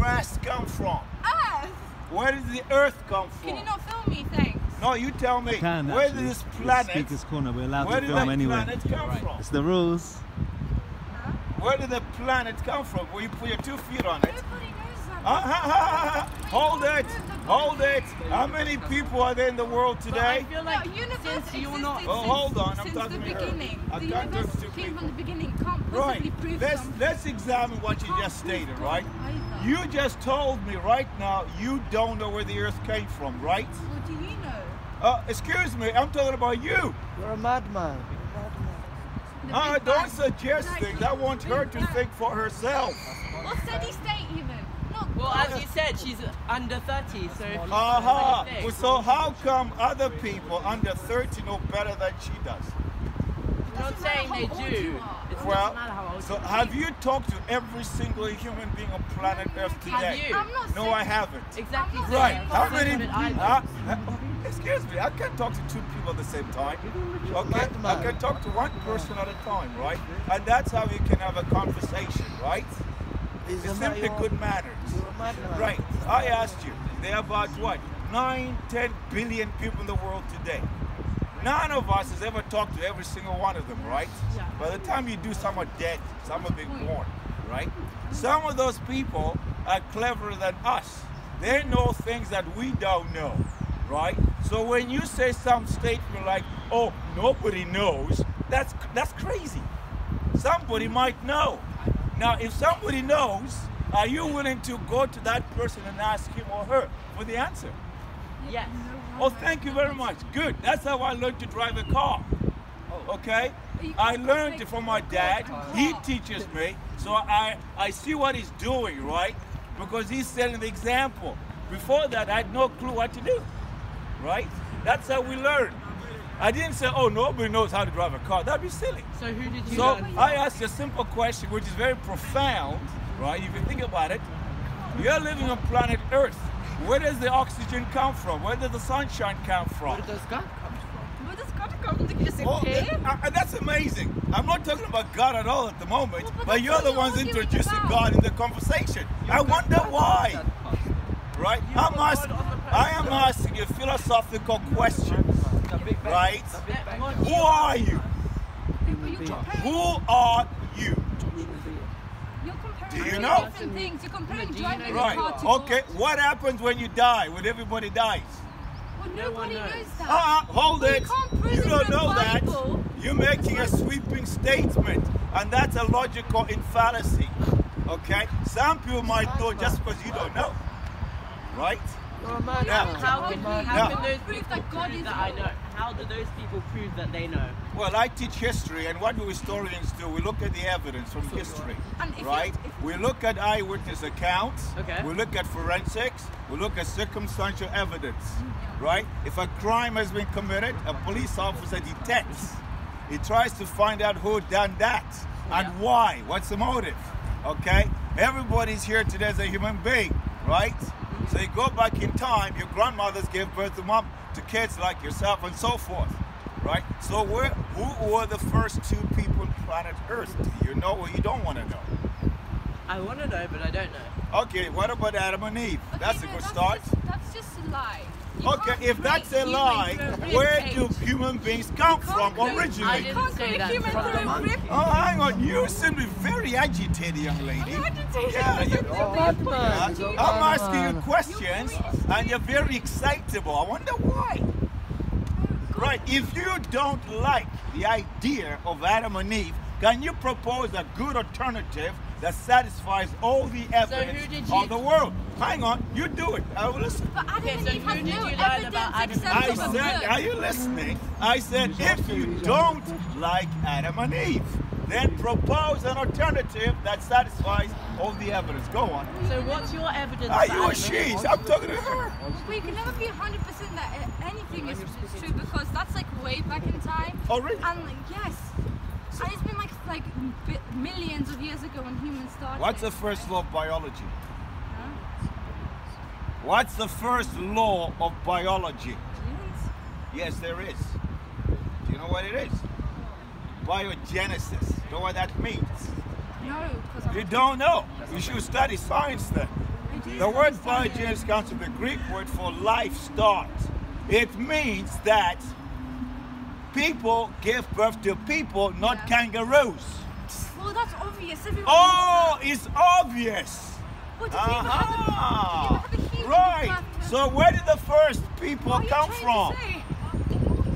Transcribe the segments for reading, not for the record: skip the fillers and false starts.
grass come from? Earth. Where does the earth come from? Can you not film me, thanks? No, you tell me. Can, where actually. did this planet? Speaker's corner. We're allowed where to did film that anyway. planet come from? It's the rules. Where did the planet come from? Where you put your 2 feet on it? Nobody knows that. Hold it! Hold it! How many people are there in the world today? I feel like No, universe since you're not... existed Oh, hold on, I'm since talking the to her. beginning. I The can't universe talk to came people. from the beginning. Can't possibly Right. prove Let's something. examine what you Can't just prove stated, God right? either. You just told me right now you don't know where the earth came from, right? What do you know? Excuse me, I'm talking about you. You're a madman. The Big Don't Bang. suggest Like, things. I want her Big to Bang. think for herself. Or steady state even. Not Well, God. as you said, she's under 30, so... if you Aha! think- Well, so how come other people under 30 know better than she does? I'm not saying they how old do. you are. It Well, doesn't matter how old so you are. have you talked to every single human being on planet Earth today? Have you? I'm not No, saying I haven't. Exactly. I'm not so. Right. saying How I'm many? not saying that either. Excuse me. I can't talk to 2 people at the same time. Okay. I can talk to 1 person at a time, right? And that's how you can have a conversation, right? It's simply good manners. You're a madman. Right. I asked you. There are about what? 9, 10 billion people in the world today. None of us has ever talked to every single one of them, right? Yeah. By the time you do, some are dead, some are being born, right? Some of those people are cleverer than us. They know things that we don't know, right? So when you say some statement like, "Oh, nobody knows," that's crazy. Somebody might know. Now, if somebody knows, are you willing to go to that person and ask him or her for the answer? Yes. Oh, thank you very much. Good. That's how I learned to drive a car. Okay? I learned it from my dad. He teaches me. So I see what he's doing, right? Because he's setting the example. Before that, I had no clue what to do. Right? That's how we learn. I didn't say, oh, nobody knows how to drive a car. That'd be silly. So who did you So learn from? I asked a simple question, which is very profound, right? If you think about it, you're living on planet Earth. Where does the oxygen come from? Where does the sunshine come from? Where does God come from? Where does God come from? Did you just Oh, appear? that's amazing. I'm not talking about God at all at the moment, Well, but but that's you're what the you're ones arguing introducing about. God in the conversation. I wonder why. Right? I am asking you philosophical questions. Right? Who are you? Who are you? You're comparing Do you two know? different things. You're comparing Do you know driving a Right. car to Okay. God. What happens when you die? When everybody dies? Well, No one nobody knows. knows that. Hold Well, you it. can't prove You it don't from the know that. Bible. You're making a sweeping statement, and that's a logical fallacy. Okay? Some people might know just because you don't know. Right? You're a madman. Now, How can those Prove people that God prove is that I real. know? How do those people prove that they know? Well, I teach history, and what do historians do? We look at the evidence from history, And if you- right? We look at eyewitness accounts. Okay. We look at forensics. We look at circumstantial evidence, right? If a crime has been committed, a police officer detects. He tries to find out who done that and why. What's the motive? Okay? Everybody's here today as a human being, right? So you go back in time, your grandmothers gave birth to kids like yourself and so forth, right? So who were the first 2 people on planet Earth? Do you know or you don't want to know? I want to know, but I don't know. Okay, what about Adam and Eve? Okay, That's a no, good start. That's just a lie. You Okay, can't if that's create a lie, humans through a where rib do cage. human beings come from create- originally? I You didn't can't say create that humans from through the a monkey. rib Oh, hang on. You seem to be very agitated, young lady. I'm agitated. Yeah, That's you- a Oh, big madman. point. I'm asking you questions, and you're very excitable. I wonder why. Right, if you don't like the idea of Adam and Eve, can you propose a good alternative that satisfies all the evidence who did you- of the world? Hang on, you do it. I will listen. But Adam Okay, and so Eve who has did no you learn evidence about Adam and except I for the said, book. are you listening? I said, if you don't like Adam and Eve, then propose an alternative that satisfies all the evidence. Go on. So what's your evidence? Are for you Adam a and Eve? she? I'm talking to her. We can never be 100% that anything is true because that's like way back in time. Oh, really? And like, yes. And it's been like millions of years ago when humans started. What's the first law of biology? Huh? What's the first law of biology? Humans? Yes, there is. Do you know what it is? Biogenesis. You know what that means? No, because You don't know. You should study science then. The word phylogenies comes from the Greek word for life start. It means that people give birth to people, not kangaroos. Well, that's obvious. Everyone Oh, it's obvious. Well, did you ever have a human Right. birth? So where did the first people What are you come trying from? to say?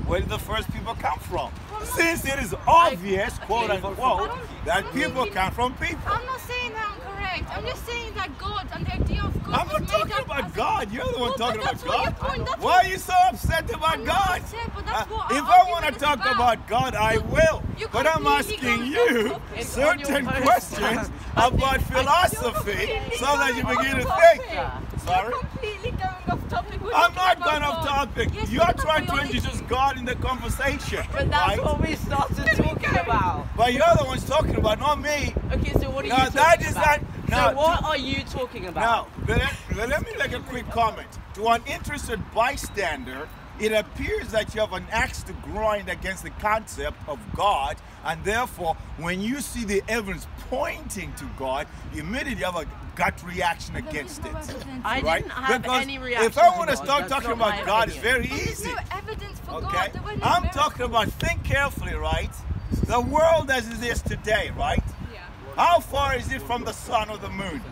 Where did the first people come from? Since it is obvious, quote unquote, that people come from people. I'm not saying that I'm correct. I'm just saying that God and the idea of God I'm was not made talking up about as a- God. You're the one Well, talking but about that's what your God. point- that's Why what- are you so upset about I'm not God? upset, but that's what If our I want to argument is talk about God, I will. You But I'm completely asking gone you off topic. certain post. questions about philosophy so that you begin to You're think. completely Sorry? completely going off topic. We're I'm talking not about going off God. topic. Yes, You're we're talking trying about to biology. introduce God in the conversation. But that's right? what we started talking about. But you're the ones talking about, not me. Okay, so what are No, you talking that is about? not- So what are you talking about? Now, let me make a quick comment. To an interested bystander, it appears that you have an axe to grind against the concept of God, and therefore, when you see the evidence pointing to God, you immediately have a gut reaction against it. I Right? didn't have Because any reaction if I to want to God, start that's talking not my about God, it's opinion. very But there's easy. no evidence for Okay? God. There were no I'm miracles. talking about, think carefully, right? The world as it is today, right? Yeah. How far is it from the sun or the moon?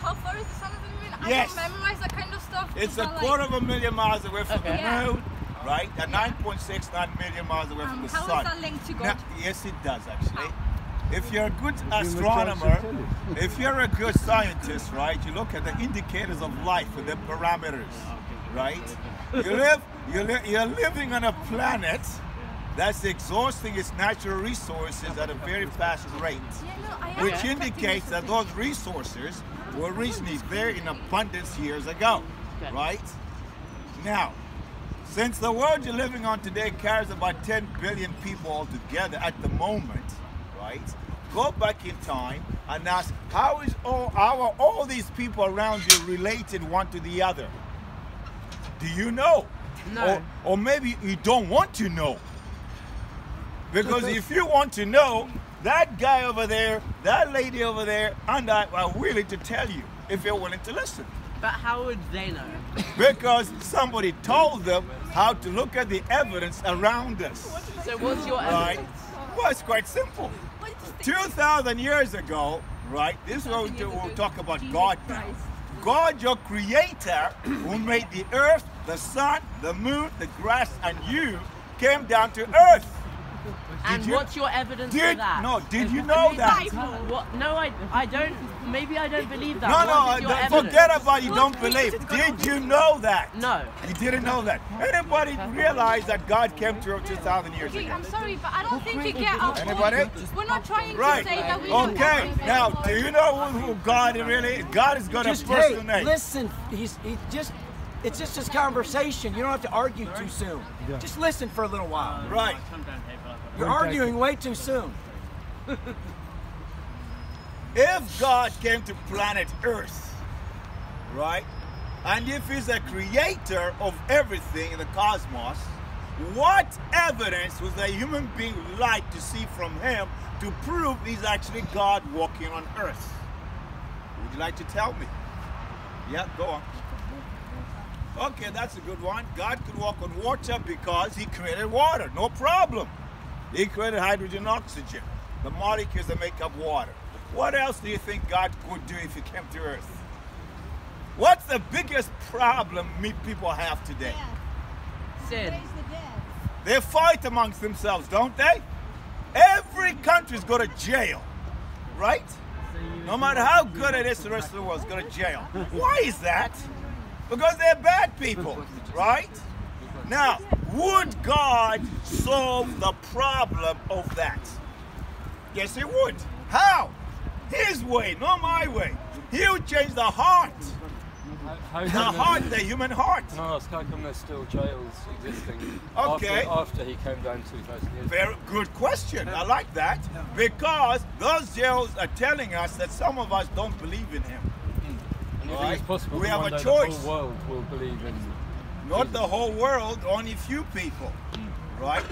How far is the sun of the moon? Yes. I don't memorize that kind of stuff. It's a but, like, quarter of a million miles away from Okay. the Yeah. moon, right? And 9.69 million miles away from the How is sun. that linked to God? Now, yes, it does actually. If you're a good Human astronomer, should tell you. if you're a good scientist, right, you look at the indicators of life with the parameters, right? You're living on a planet that's exhausting its natural resources at a very fast rate, Yeah, no, I am which expecting indicates you that to those resources were originally there in abundance years ago, Okay. right? Now, since the world you're living on today carries about 10 billion people altogether at the moment, right? Go back in time and ask, how are all these people around you related one to the other? Do you know? No. Or maybe you don't want to know. Because if you want to know, that guy over there, that lady over there, and I are willing to tell you if you're willing to listen. But how would they know? Because somebody told them how to look at the evidence around us. So what's your Right? evidence? Well, it's quite simple. What do you think? 2,000 years ago, right? This is what we'll talk about God now. God, your creator, who made the earth, the sun, the moon, the grass, and you, came down to earth. And you- what's your evidence for that? Did you know that? What? No, I don't. Maybe I don't believe that. No, What is your don't evidence? forget about you don't believe. Did you know that? No. You didn't know that. Anybody realize that God came to earth 2,000 years Okay, ago? I'm sorry, but I don't think you get our Anybody? point. We're not trying Right. to say that we don't Okay. have Now, evidence. do you know who God really is? God has got a Just personal hey, name. listen. It's just his conversation. You don't have to argue too soon. Just listen for a little while. Right. You're arguing way too soon. If God came to planet Earth, right, and if he's a creator of everything in the cosmos, what evidence was a human being like to see from him to prove he's actually God walking on Earth? Would you like to tell me? Yeah, go on. Okay, that's a good one. God could walk on water because he created water, no problem. He created hydrogen and oxygen, the molecules that make up water. What else do you think God could do if he came to Earth? What's the biggest problem people have today? Sin. They fight amongst themselves, don't they? Every country's go to jail, right? No matter how good it is, the rest of the world's go to jail. Why is that? Because they're bad people, right? Now, would God solve the problem of that? Yes, he would. How? His way, not my way. He would change the heart. The human heart. Can I ask how come there's still jails existing Okay. after he came down 2,000 years ago? Very good question. I like that. Because those jails are telling us that some of us don't believe in him. And you Right. think it's possible We that have one a day choice. the whole world will believe in Not the whole world, only few people. Right?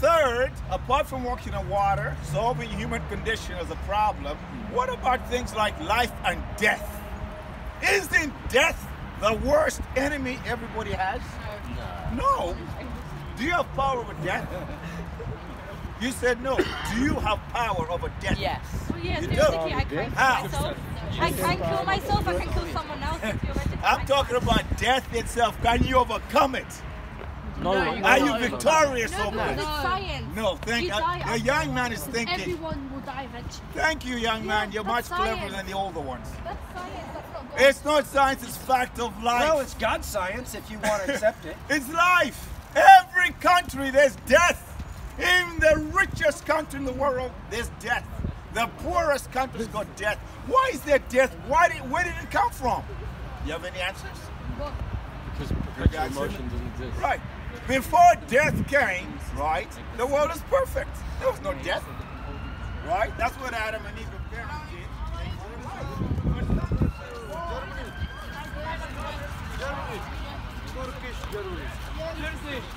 third, apart from walking on water, solving human condition as a problem, what about things like life and death? Isn't death the worst enemy everybody has? No. Do you have power over death? You said no. Do you have power over death? Yes. Well, yeah, You theoretically, do? I can How? kill myself. I can kill myself, I can kill someone else. Theoretically, I'm talking about death itself. Can you overcome it? No. Are you victorious no, over but it? it's science. No, thank You you. die The after young man is thinking. Everyone will die eventually. Thank you, young man. You're much that's cleverer science. than the older ones. That's science, that's not God. It's not science, it's fact of life. Well, it's God's science if you want to accept it. It's life. Every country there's death. In the richest country in the world, there's death. The poorest country's got death. Why is there death? Where did it come from? You have any answers? Because perpetual emotion doesn't exist. Right. Before death came, right, the world is perfect. There was no death. Right? That's what Adam and Eve were guaranteed. Turkish, Germany.